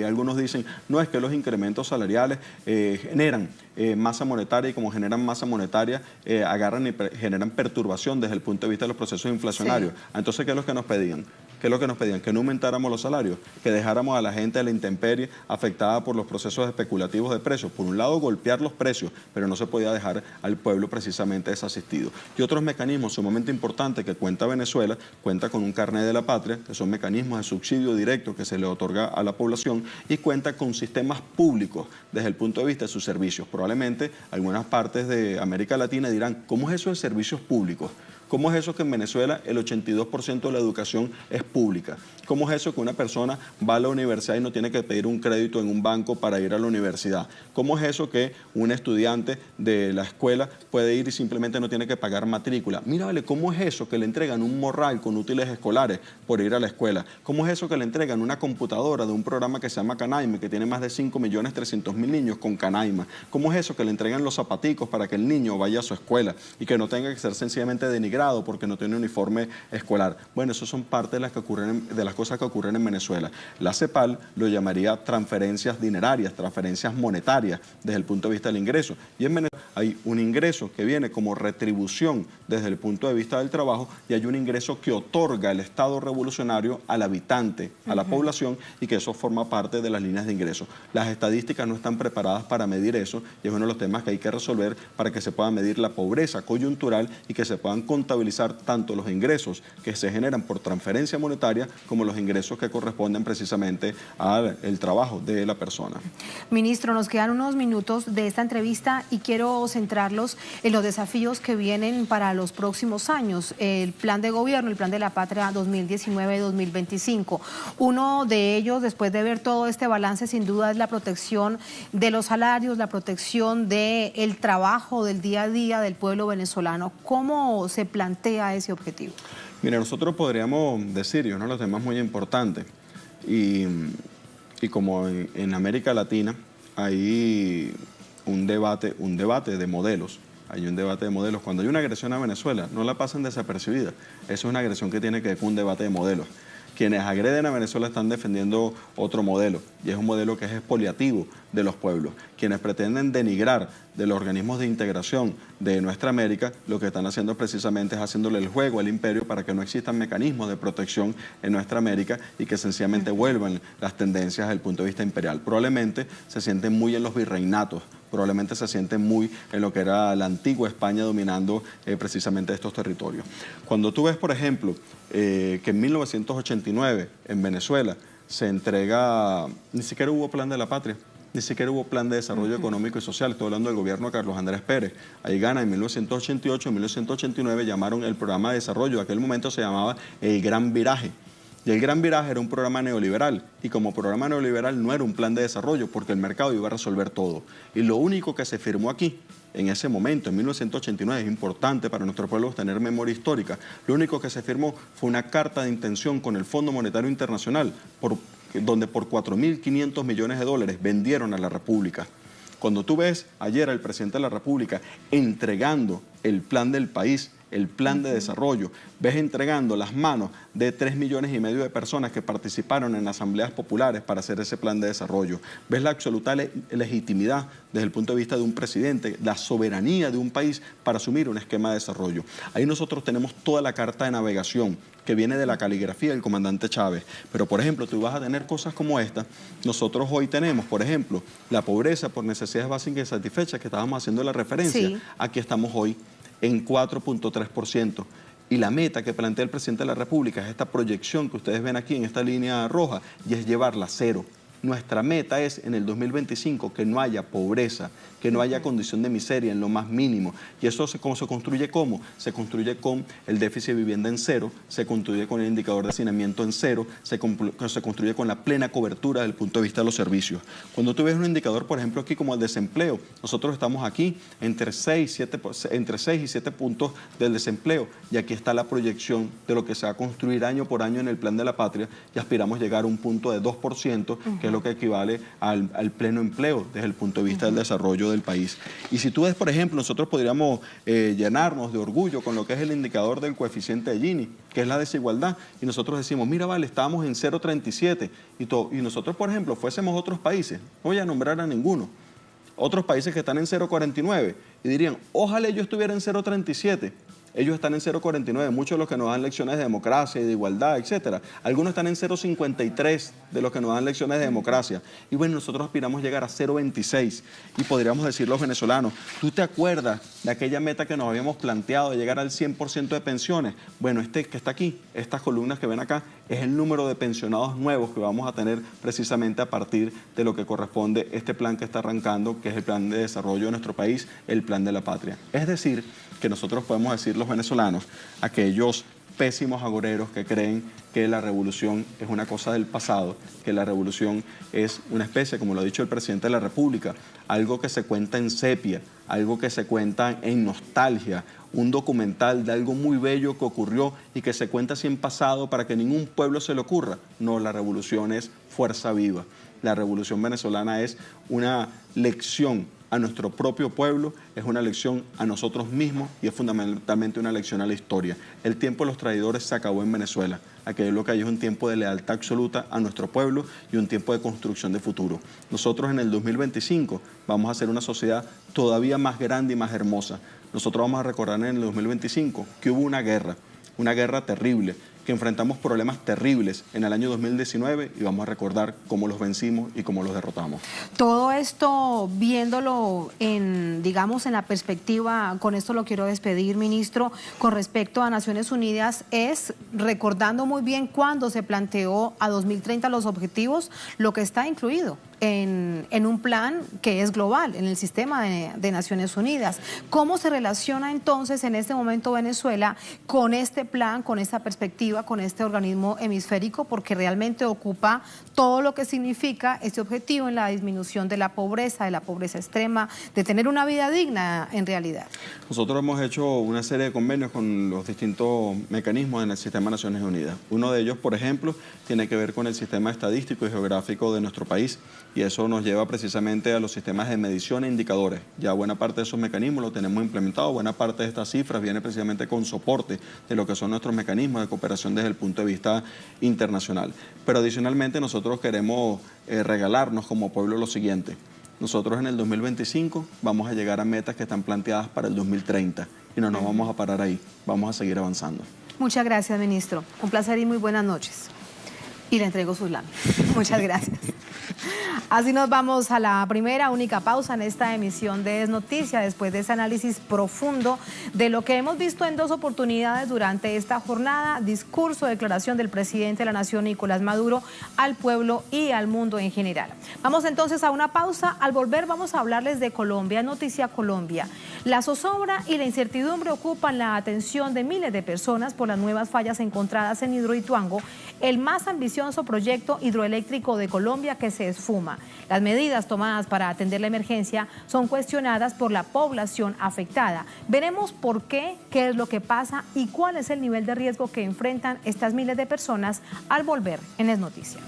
Algunos dicen, no, es que los incrementos salariales generan masa monetaria, y como generan masa monetaria, agarran y generan perturbación desde el punto de vista de los procesos inflacionarios. Sí. Entonces, ¿qué es lo que nos pedían? ¿Qué es lo que nos pedían? Que no aumentáramos los salarios, que dejáramos a la gente de la intemperie afectada por los procesos especulativos de precios. Por un lado, golpear los precios, pero no se podía dejar al pueblo precisamente desasistido. Y otros mecanismos sumamente importantes que cuenta Venezuela, cuenta con un carnet de la patria, que son mecanismos de subsidio directo que se le otorga a la población, y cuenta con sistemas públicos desde el punto de vista de sus servicios. Probablemente algunas partes de América Latina dirán, ¿cómo es eso de servicios públicos? ¿Cómo es eso que en Venezuela el 82% de la educación es pública? ¿Cómo es eso que una persona va a la universidad y no tiene que pedir un crédito en un banco para ir a la universidad? ¿Cómo es eso que un estudiante de la escuela puede ir y simplemente no tiene que pagar matrícula? Mira, vale, ¿cómo es eso que le entregan un morral con útiles escolares por ir a la escuela? ¿Cómo es eso que le entregan una computadora de un programa que se llama Canaima, que tiene más de 5.300.000 niños con Canaima? ¿Cómo es eso que le entregan los zapaticos para que el niño vaya a su escuela y que no tenga que ser sencillamente denigrado grado, porque no tiene uniforme escolar. Bueno, eso son parte de las cosas que ocurren en Venezuela. La CEPAL lo llamaría transferencias dinerarias, transferencias monetarias desde el punto de vista del ingreso. Y en Venezuela hay un ingreso que viene como retribución desde el punto de vista del trabajo y hay un ingreso que otorga el Estado revolucionario al habitante, a la población, y que eso forma parte de las líneas de ingreso. Las estadísticas no están preparadas para medir eso y es uno de los temas que hay que resolver para que se pueda medir la pobreza coyuntural y que se puedan contabilizar tanto los ingresos que se generan por transferencia monetaria como los ingresos que corresponden precisamente al trabajo de la persona. Ministro, nos quedan unos minutos de esta entrevista y quiero centrarlos en los desafíos que vienen para los próximos años. El plan de gobierno, el plan de la patria 2019-2025. Uno de ellos, después de ver todo este balance, sin duda es la protección de los salarios, la protección del trabajo del día a día del pueblo venezolano. ¿Cómo se plantea ese objetivo? Mira, nosotros podríamos decir, y uno de los temas muy importantes, y como en América Latina hay un debate de modelos. Hay un debate de modelos. Cuando hay una agresión a Venezuela, no la pasan desapercibida. Eso es una agresión que tiene que ver con un debate de modelos. Quienes agreden a Venezuela están defendiendo otro modelo, y es un modelo que es expoliativo de los pueblos. Quienes pretenden denigrar de los organismos de integración de nuestra América, lo que están haciendo precisamente es haciéndole el juego al imperio para que no existan mecanismos de protección en nuestra América y que sencillamente vuelvan las tendencias desde el punto de vista imperial. Probablemente se sienten muy en los virreinatos, probablemente se sienten muy en lo que era la antigua España dominando precisamente estos territorios. Cuando tú ves, por ejemplo, que en 1989 en Venezuela se entrega, ni siquiera hubo plan de la patria, ni siquiera hubo plan de desarrollo económico y social. Estoy hablando del gobierno de Carlos Andrés Pérez. Ahí gana en 1988, en 1989 llamaron el programa de desarrollo, aquel momento se llamaba el Gran Viraje. Y el Gran Viraje era un programa neoliberal, y como programa neoliberal no era un plan de desarrollo porque el mercado iba a resolver todo. Y lo único que se firmó aquí, en ese momento, en 1989, es importante para nuestro pueblo tener memoria histórica, lo único que se firmó fue una carta de intención con el Fondo Monetario Internacional, donde por 4.500 millones de dólares vendieron a la República. Cuando tú ves ayer al presidente de la República entregando el plan del país, el plan de desarrollo, ves entregando las manos de 3,5 millones de personas que participaron en asambleas populares para hacer ese plan de desarrollo, ves la absoluta legitimidad desde el punto de vista de un presidente, la soberanía de un país para asumir un esquema de desarrollo. Ahí nosotros tenemos toda la carta de navegación que viene de la caligrafía del comandante Chávez. Pero, por ejemplo, tú vas a tener cosas como esta. Nosotros hoy tenemos, por ejemplo, la pobreza por necesidades básicas y satisfechas, que estábamos haciendo la referencia. Sí. Aquí estamos hoy en 4.3%. Y la meta que plantea el presidente de la República es esta proyección que ustedes ven aquí en esta línea roja, y es llevarla a cero. Nuestra meta es en el 2025 que no haya pobreza, que no haya condición de miseria en lo más mínimo. Y eso ¿cómo se construye? ¿Cómo? Se construye con el déficit de vivienda en cero, se construye con el indicador de hacinamiento en cero, se construye con la plena cobertura desde el punto de vista de los servicios. Cuando tú ves un indicador, por ejemplo, aquí como el desempleo, nosotros estamos aquí entre 6 y 7 puntos del desempleo, y aquí está la proyección de lo que se va a construir año por año en el Plan de la Patria, y aspiramos llegar a un punto de 2%, que es lo que equivale al pleno empleo desde el punto de vista del desarrollo del país. Y si tú ves, por ejemplo, nosotros podríamos llenarnos de orgullo con lo que es el indicador del coeficiente de Gini, que es la desigualdad, y nosotros decimos, mira, vale, estábamos en 0,37, y nosotros, por ejemplo, fuésemos a otros países, no voy a nombrar a ninguno, otros países que están en 0,49, y dirían, ojalá yo estuviera en 0,37, ellos están en 0,49, muchos de los que nos dan lecciones de democracia y de igualdad, etcétera. Algunos están en 0,53 de los que nos dan lecciones de democracia. Y bueno, nosotros aspiramos a llegar a 0,26. Y podríamos decir los venezolanos, ¿tú te acuerdas de aquella meta que nos habíamos planteado de llegar al 100% de pensiones? Bueno, que está aquí, estas columnas que ven acá, es el número de pensionados nuevos que vamos a tener precisamente a partir de lo que corresponde este plan que está arrancando, que es el plan de desarrollo de nuestro país, el plan de la patria. Es decir, que nosotros podemos decir los venezolanos, aquellos pésimos agoreros que creen que la revolución es una cosa del pasado, que la revolución es una especie, como lo ha dicho el presidente de la República, algo que se cuenta en sepia, algo que se cuenta en nostalgia, un documental de algo muy bello que ocurrió y que se cuenta así en pasado para que ningún pueblo se le ocurra. No, la revolución es fuerza viva. La revolución venezolana es una lección a nuestro propio pueblo, es una lección a nosotros mismos y es fundamentalmente una lección a la historia. El tiempo de los traidores se acabó en Venezuela. Aquí lo que hay es un tiempo de lealtad absoluta a nuestro pueblo y un tiempo de construcción de futuro. Nosotros en el 2025 vamos a hacer una sociedad todavía más grande y más hermosa. Nosotros vamos a recordar en el 2025 que hubo una guerra terrible, que enfrentamos problemas terribles en el año 2019 y vamos a recordar cómo los vencimos y cómo los derrotamos. Todo esto, viéndolo digamos, en la perspectiva, con esto lo quiero despedir, ministro, con respecto a Naciones Unidas, es recordando muy bien cuándo se planteó a 2030 los objetivos, lo que está incluido en un plan que es global, en el sistema de Naciones Unidas. ¿Cómo se relaciona entonces en este momento Venezuela con este plan, con esta perspectiva, con este organismo hemisférico? Porque realmente ocupa todo lo que significa este objetivo en la disminución de la pobreza extrema, de tener una vida digna en realidad. Nosotros hemos hecho una serie de convenios con los distintos mecanismos en el sistema de Naciones Unidas. Uno de ellos, por ejemplo, tiene que ver con el sistema estadístico y geográfico de nuestro país. Y eso nos lleva precisamente a los sistemas de medición e indicadores. Ya buena parte de esos mecanismos lo tenemos implementado, buena parte de estas cifras viene precisamente con soporte de lo que son nuestros mecanismos de cooperación desde el punto de vista internacional. Pero adicionalmente nosotros queremos regalarnos como pueblo lo siguiente. Nosotros en el 2025 vamos a llegar a metas que están planteadas para el 2030 y no nos vamos a parar ahí, vamos a seguir avanzando. Muchas gracias, ministro. Un placer y muy buenas noches. Y le entrego sus láminas. Muchas gracias. Así nos vamos a la primera, única pausa en esta emisión de Es Noticia, después de ese análisis profundo de lo que hemos visto en dos oportunidades durante esta jornada, discurso, declaración del presidente de la Nación, Nicolás Maduro, al pueblo y al mundo en general. Vamos entonces a una pausa. Al volver vamos a hablarles de Colombia, Noticia Colombia. La zozobra y la incertidumbre ocupan la atención de miles de personas por las nuevas fallas encontradas en Hidroituango, el más ambicioso proyecto hidroeléctrico de Colombia que se esfuma. Las medidas tomadas para atender la emergencia son cuestionadas por la población afectada. Veremos por qué es lo que pasa y cuál es el nivel de riesgo que enfrentan estas miles de personas al volver en Es Noticia.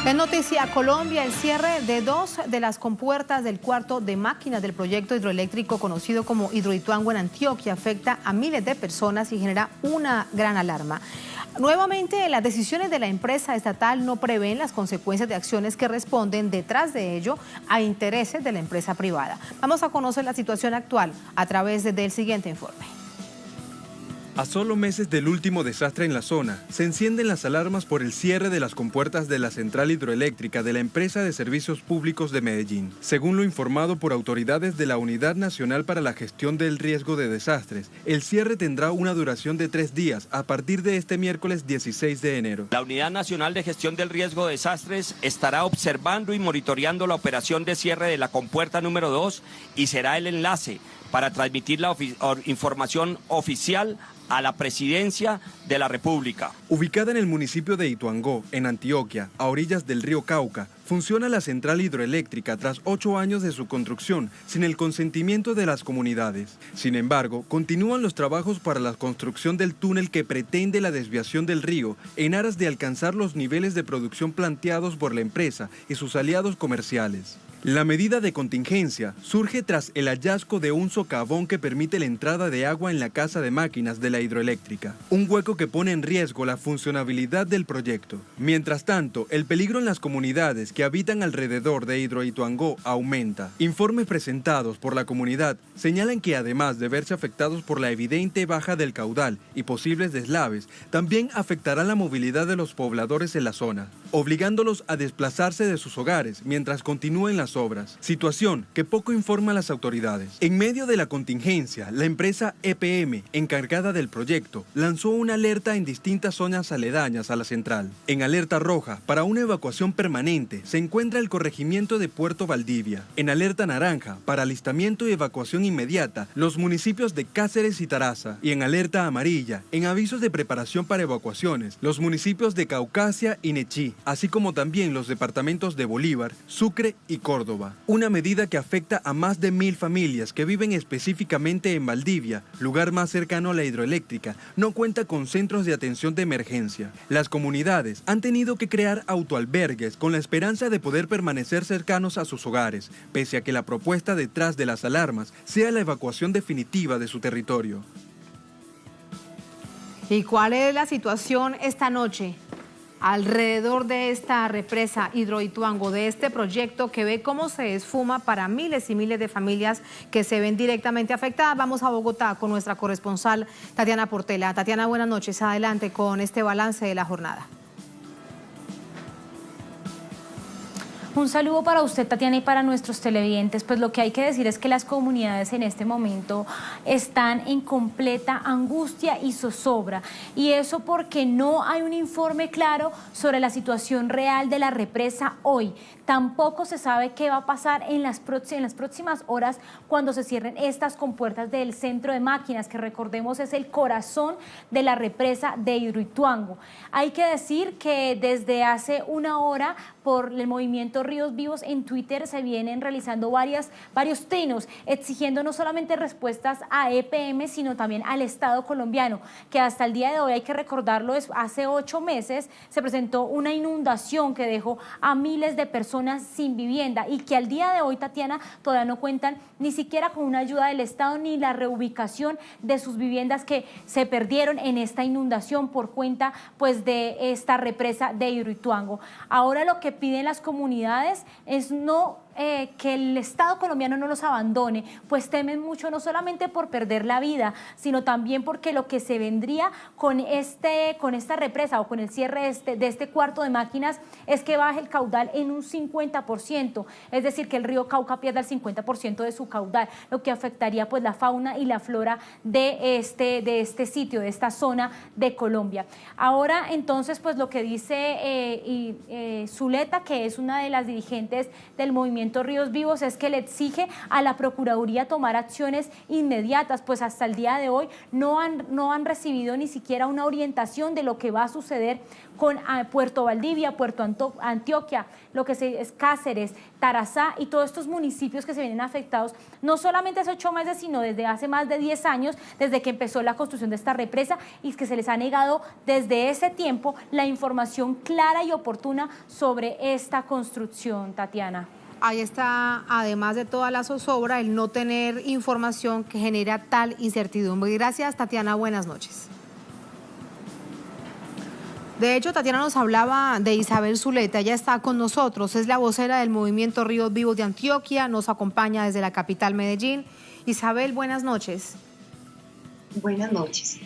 En Noticia Colombia, el cierre de dos de las compuertas del cuarto de máquinas del proyecto hidroeléctrico conocido como Hidroituango en Antioquia afecta a miles de personas y genera una gran alarma. Nuevamente, las decisiones de la empresa estatal no prevén las consecuencias de acciones que responden detrás de ello a intereses de la empresa privada. Vamos a conocer la situación actual a través del siguiente informe. A solo meses del último desastre en la zona, se encienden las alarmas por el cierre de las compuertas de la central hidroeléctrica de la empresa de servicios públicos de Medellín. Según lo informado por autoridades de la Unidad Nacional para la Gestión del Riesgo de Desastres, el cierre tendrá una duración de 3 días a partir de este miércoles 16 de enero. La Unidad Nacional de Gestión del Riesgo de Desastres estará observando y monitoreando la operación de cierre de la compuerta número 2 y será el enlace para transmitir la información oficial a la Presidencia de la República. Ubicada en el municipio de Ituango, en Antioquia, a orillas del río Cauca, funciona la central hidroeléctrica tras 8 años de su construcción, sin el consentimiento de las comunidades. Sin embargo, continúan los trabajos para la construcción del túnel que pretende la desviación del río en aras de alcanzar los niveles de producción planteados por la empresa y sus aliados comerciales. La medida de contingencia surge tras el hallazgo de un socavón que permite la entrada de agua en la casa de máquinas de la hidroeléctrica, un hueco que pone en riesgo la funcionabilidad del proyecto. Mientras tanto, el peligro en las comunidades que habitan alrededor de Hidroituango aumenta. Informes presentados por la comunidad señalan que además de verse afectados por la evidente baja del caudal y posibles deslaves, también afectará la movilidad de los pobladores en la zona, obligándolos a desplazarse de sus hogares mientras continúen las obras, situación que poco informan las autoridades. En medio de la contingencia, la empresa EPM, encargada del proyecto, lanzó una alerta en distintas zonas aledañas a la central. En alerta roja, para una evacuación permanente, se encuentra el corregimiento de Puerto Valdivia. En alerta naranja, para alistamiento y evacuación inmediata, los municipios de Cáceres y Taraza. Y en alerta amarilla, en avisos de preparación para evacuaciones, los municipios de Caucasia y Nechí, así como también los departamentos de Bolívar, Sucre y Córdoba. Una medida que afecta a más de 1000 familias que viven específicamente en Valdivia, lugar más cercano a la hidroeléctrica, no cuenta con centros de atención de emergencia. Las comunidades han tenido que crear autoalbergues con la esperanza de poder permanecer cercanos a sus hogares, pese a que la propuesta detrás de las alarmas sea la evacuación definitiva de su territorio. ¿Y cuál es la situación esta noche alrededor de esta represa Hidroituango, de este proyecto que ve cómo se esfuma para miles y miles de familias que se ven directamente afectadas? Vamos a Bogotá con nuestra corresponsal Tatiana Portela. Tatiana, buenas noches. Adelante con este balance de la jornada. Un saludo para usted, Tatiana, y para nuestros televidentes. Pues lo que hay que decir es que las comunidades en este momento están en completa angustia y zozobra. Y eso porque no hay un informe claro sobre la situación real de la represa hoy. Tampoco se sabe qué va a pasar en las próximas horas cuando se cierren estas compuertas del centro de máquinas, que recordemos es el corazón de la represa de Hidroituango. Hay que decir que desde hace una hora, por el movimiento Ríos Vivos en Twitter, se vienen realizando varios trinos exigiendo no solamente respuestas a EPM, sino también al Estado colombiano, que hasta el día de hoy, hay que recordarlo, hace 8 meses se presentó una inundación que dejó a miles de personas sin vivienda y que al día de hoy, Tatiana, todavía no cuentan ni siquiera con una ayuda del Estado ni la reubicación de sus viviendas que se perdieron en esta inundación por cuenta pues de esta represa de Hidroituango. Ahora lo que piden las comunidades es que el Estado colombiano no los abandone, pues temen mucho no solamente por perder la vida, sino también porque lo que se vendría con esta represa o con el cierre de este cuarto de máquinas es que baje el caudal en un 50%, es decir, que el río Cauca pierda el 50% de su caudal, lo que afectaría pues la fauna y la flora de este sitio, de esta zona de Colombia. Ahora entonces pues lo que dice Zuleta, que es una de las dirigentes del movimiento Ríos Vivos, es que le exige a la Procuraduría tomar acciones inmediatas, pues hasta el día de hoy no han recibido ni siquiera una orientación de lo que va a suceder con Puerto Valdivia, Puerto Antioquia, lo que es Cáceres, Tarazá y todos estos municipios que se vienen afectados, no solamente hace 8 meses, sino desde hace más de 10 años, desde que empezó la construcción de esta represa, y que se les ha negado desde ese tiempo la información clara y oportuna sobre esta construcción, Tatiana. Ahí está, además de toda la zozobra, el no tener información que genera tal incertidumbre. Gracias, Tatiana, buenas noches. De hecho, Tatiana nos hablaba de Isabel Zuleta, ella está con nosotros, es la vocera del movimiento Ríos Vivos de Antioquia, nos acompaña desde la capital Medellín. Isabel, buenas noches. Buenas noches.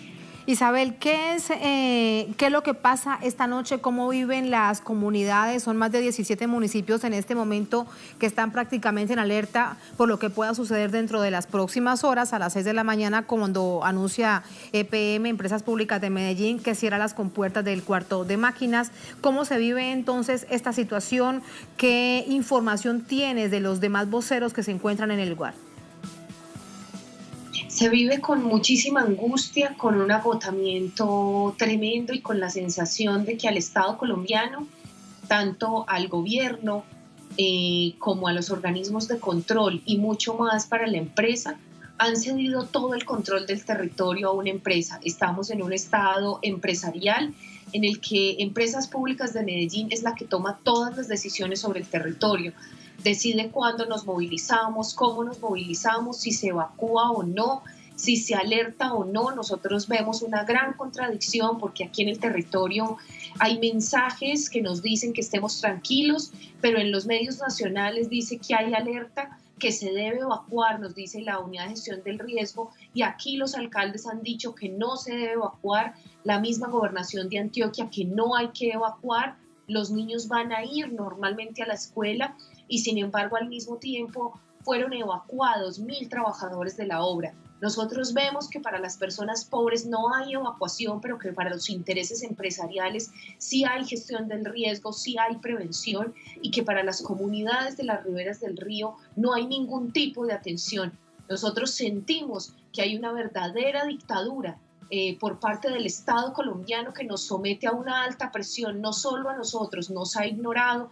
Isabel, ¿qué es lo que pasa esta noche? ¿Cómo viven las comunidades? Son más de 17 municipios en este momento que están prácticamente en alerta por lo que pueda suceder dentro de las próximas horas, a las 6 de la mañana, cuando anuncia EPM, Empresas Públicas de Medellín, que cierra las compuertas del cuarto de máquinas. ¿Cómo se vive entonces esta situación? ¿Qué información tienes de los demás voceros que se encuentran en el lugar? Se vive con muchísima angustia, con un agotamiento tremendo y con la sensación de que al Estado colombiano, tanto al gobierno como a los organismos de control y mucho más para la empresa, han cedido todo el control del territorio a una empresa. Estamos en un estado empresarial en el que Empresas Públicas de Medellín es la que toma todas las decisiones sobre el territorio. Decide cuándo nos movilizamos, cómo nos movilizamos, si se evacúa o no, si se alerta o no. Nosotros vemos una gran contradicción porque aquí en el territorio hay mensajes que nos dicen que estemos tranquilos, pero en los medios nacionales dice que hay alerta, que se debe evacuar, nos dice la Unidad de Gestión del Riesgo, y aquí los alcaldes han dicho que no se debe evacuar, la misma Gobernación de Antioquia que no hay que evacuar, los niños van a ir normalmente a la escuela y sin embargo al mismo tiempo fueron evacuados 1.000 trabajadores de la obra. Nosotros vemos que para las personas pobres no hay evacuación, pero que para los intereses empresariales sí hay gestión del riesgo, sí hay prevención, y que para las comunidades de las riberas del río no hay ningún tipo de atención. Nosotros sentimos que hay una verdadera dictadura por parte del Estado colombiano que nos somete a una alta presión, no solo a nosotros, nos ha ignorado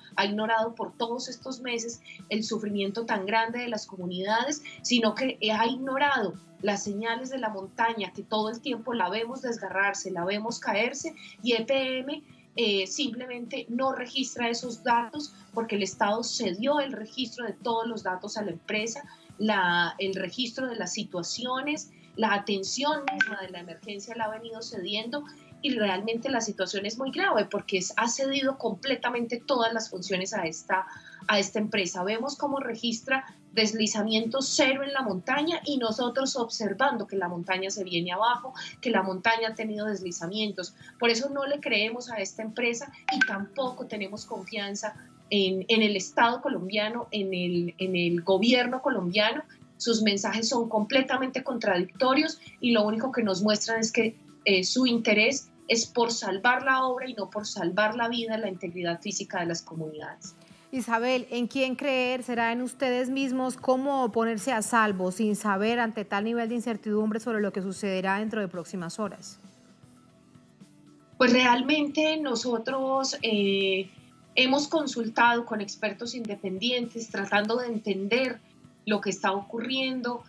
por todos estos meses el sufrimiento tan grande de las comunidades, sino que ha ignorado las señales de la montaña, que todo el tiempo la vemos desgarrarse, la vemos caerse, y EPM simplemente no registra esos datos porque el Estado cedió el registro de todos los datos a la empresa, el registro de las situaciones, la atención misma de la emergencia la ha venido cediendo, y realmente la situación es muy grave porque ha cedido completamente todas las funciones a esta empresa. Vemos cómo registra deslizamiento cero en la montaña y nosotros observando que la montaña se viene abajo, que la montaña ha tenido deslizamientos. Por eso no le creemos a esta empresa y tampoco tenemos confianza en el Estado colombiano, en el gobierno colombiano. Sus mensajes son completamente contradictorios y lo único que nos muestran es que su interés es por salvar la obra y no por salvar la vida, la integridad física de las comunidades. Isabel, ¿en quién creer? ¿Será en ustedes mismos? ¿Cómo ponerse a salvo sin saber ante tal nivel de incertidumbre sobre lo que sucederá dentro de próximas horas? Pues realmente nosotros hemos consultado con expertos independientes tratando de entender lo que está ocurriendo.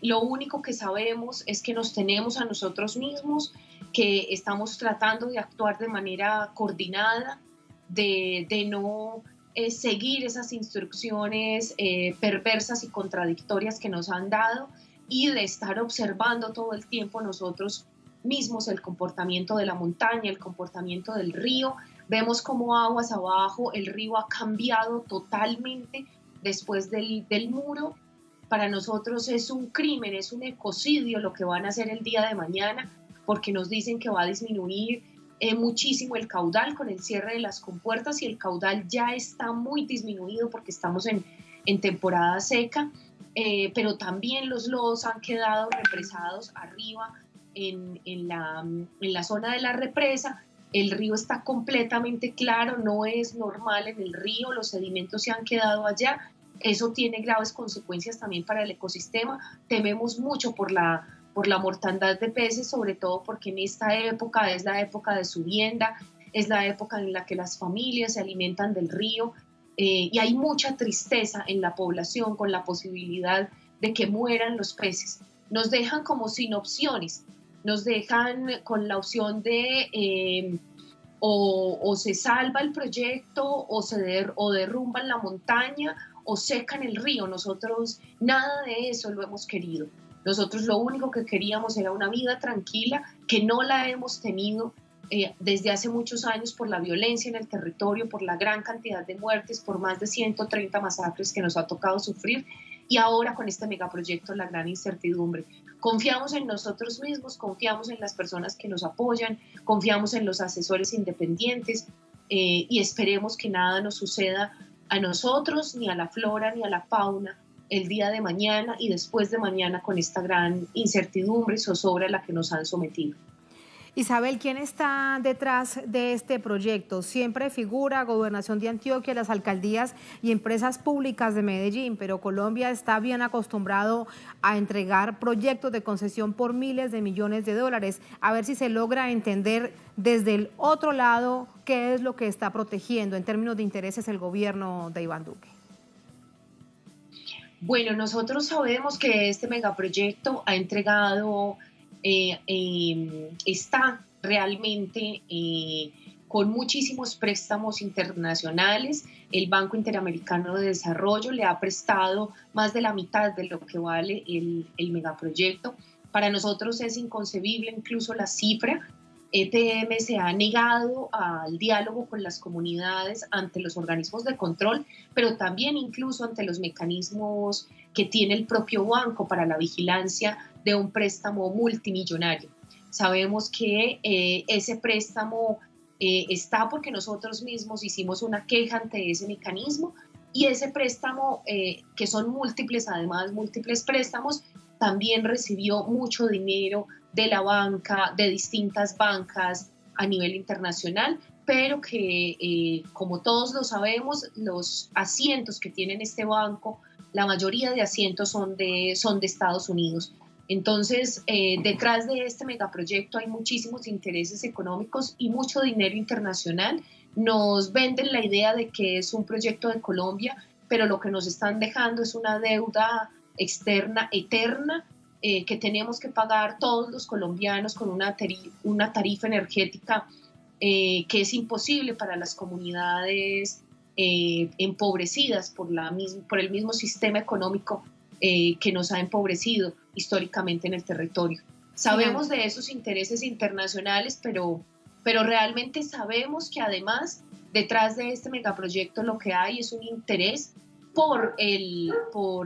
Lo único que sabemos es que nos tenemos a nosotros mismos, que estamos tratando de actuar de manera coordinada, de no seguir esas instrucciones perversas y contradictorias que nos han dado, y de estar observando todo el tiempo nosotros mismos el comportamiento de la montaña, el comportamiento del río. Vemos cómo aguas abajo el río ha cambiado totalmente después del muro. Para nosotros es un crimen, es un ecocidio lo que van a hacer el día de mañana, porque nos dicen que va a disminuir muchísimo el caudal con el cierre de las compuertas, y el caudal ya está muy disminuido porque estamos en temporada seca, pero también los lodos han quedado represados arriba en la zona de la represa. El río está completamente claro, no es normal en el río, los sedimentos se han quedado allá. Eso tiene graves consecuencias también para el ecosistema. Tememos mucho por la mortandad de peces, sobre todo porque en esta época es la época de subienda, es la época en la que las familias se alimentan del río, y hay mucha tristeza en la población con la posibilidad de que mueran los peces. Nos dejan como sin opciones, nos dejan con la opción de o se salva el proyecto o derrumban la montaña o secan el río. Nosotros nada de eso lo hemos querido. Nosotros lo único que queríamos era una vida tranquila, que no la hemos tenido desde hace muchos años por la violencia en el territorio, por la gran cantidad de muertes, por más de 130 masacres que nos ha tocado sufrir, y ahora con este megaproyecto la gran incertidumbre. Confiamos en nosotros mismos, confiamos en las personas que nos apoyan, confiamos en los asesores independientes, y esperemos que nada nos suceda a nosotros, ni a la flora, ni a la fauna el día de mañana y después de mañana con esta gran incertidumbre y zozobra a la que nos han sometido. Isabel, ¿quién está detrás de este proyecto? Siempre figura Gobernación de Antioquia, las alcaldías y empresas públicas de Medellín, pero Colombia está bien acostumbrado a entregar proyectos de concesión por miles de millones de dólares. A ver si se logra entender desde el otro lado qué es lo que está protegiendo en términos de intereses el gobierno de Iván Duque. Bueno, nosotros sabemos que este megaproyecto ha entregado, está realmente con muchísimos préstamos internacionales. El Banco Interamericano de Desarrollo le ha prestado más de la mitad de lo que vale el megaproyecto. Para nosotros es inconcebible incluso la cifra. ETM se ha negado al diálogo con las comunidades ante los organismos de control, pero también incluso ante los mecanismos que tiene el propio banco para la vigilancia de un préstamo multimillonario. Sabemos que ese préstamo está porque nosotros mismos hicimos una queja ante ese mecanismo, y ese préstamo, que son múltiples préstamos, también recibió mucho dinero de la banca, de distintas bancas a nivel internacional, pero que, como todos lo sabemos, los asientos que tiene este banco, la mayoría de asientos son de Estados Unidos. Entonces, detrás de este megaproyecto hay muchísimos intereses económicos y mucho dinero internacional. Nos venden la idea de que es un proyecto de Colombia, pero lo que nos están dejando es una deuda externa eterna, que tenemos que pagar todos los colombianos con una tarifa energética que es imposible para las comunidades empobrecidas por el mismo sistema económico que nos ha empobrecido históricamente en el territorio. Sabemos de esos intereses internacionales, pero realmente sabemos que además detrás de este megaproyecto lo que hay es un interés por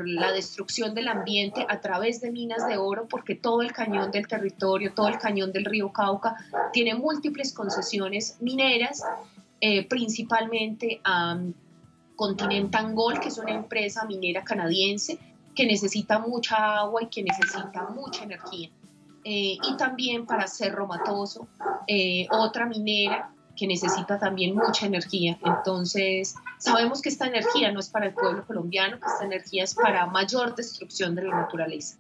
la destrucción del ambiente a través de minas de oro, porque todo el cañón del territorio, todo el cañón del río Cauca tiene múltiples concesiones mineras, principalmente a Continental Gold, que es una empresa minera canadiense que necesita mucha agua y que necesita mucha energía. Y también para Cerro Matoso, otra minera que necesita también mucha energía. Entonces, sabemos que esta energía no es para el pueblo colombiano, que esta energía es para mayor destrucción de la naturaleza.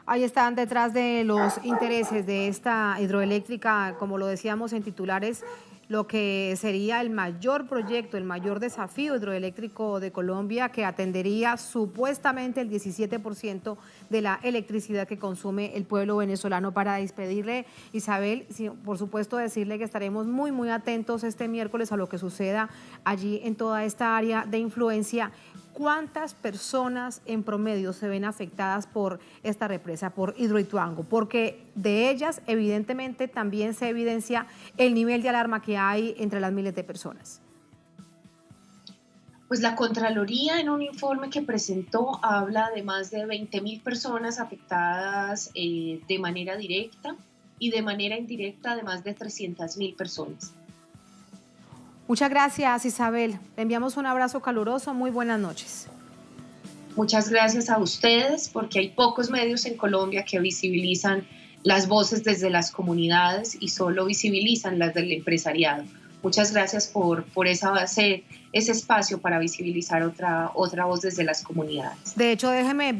Ahí están detrás de los intereses de esta hidroeléctrica, como lo decíamos en titulares, lo que sería el mayor proyecto, el mayor desafío hidroeléctrico de Colombia, que atendería supuestamente el 17% de la electricidad que consume el pueblo venezolano. Para despedirle, Isabel, por supuesto decirle que estaremos muy atentos este miércoles a lo que suceda allí en toda esta área de influencia. ¿Cuántas personas en promedio se ven afectadas por esta represa, por Hidroituango? Porque de ellas, evidentemente, también se evidencia el nivel de alarma que hay entre las miles de personas. Pues la Contraloría, en un informe que presentó, habla de más de 20.000 personas afectadas de manera directa, y de manera indirecta de más de 300.000 personas. Muchas gracias, Isabel. Le enviamos un abrazo caluroso. Muy buenas noches. Muchas gracias a ustedes, porque hay pocos medios en Colombia que visibilizan las voces desde las comunidades y solo visibilizan las del empresariado. Muchas gracias por ese espacio para visibilizar otra voz desde las comunidades. De hecho, déjeme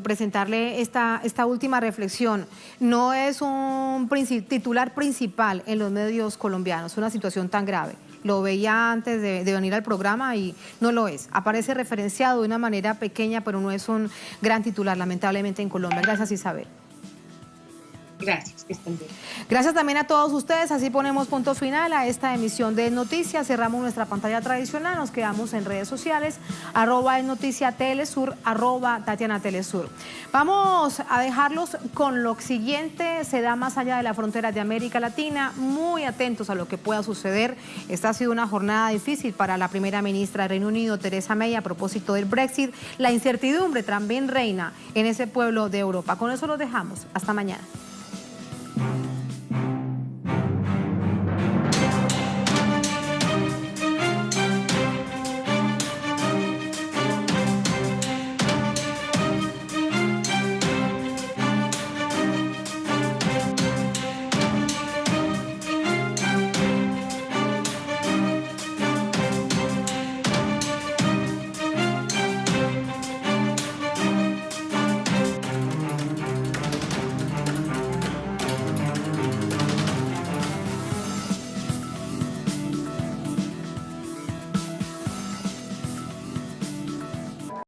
presentarle esta última reflexión. No es un titular principal en los medios colombianos, una situación tan grave. Lo veía antes de venir al programa y no lo es. Aparece referenciado de una manera pequeña, pero no es un gran titular, lamentablemente, en Colombia. Gracias, Isabel. Gracias, que estén bien. Gracias también a todos ustedes. Así ponemos punto final a esta emisión de Noticias. Cerramos nuestra pantalla tradicional. Nos quedamos en redes sociales, @NoticiaTelesur, @TatianaTelesur. Vamos a dejarlos con lo siguiente. Se da más allá de la frontera de América Latina. Muy atentos a lo que pueda suceder. Esta ha sido una jornada difícil para la primera ministra de Reino Unido, Theresa May, a propósito del Brexit. La incertidumbre también reina en ese pueblo de Europa. Con eso los dejamos. Hasta mañana.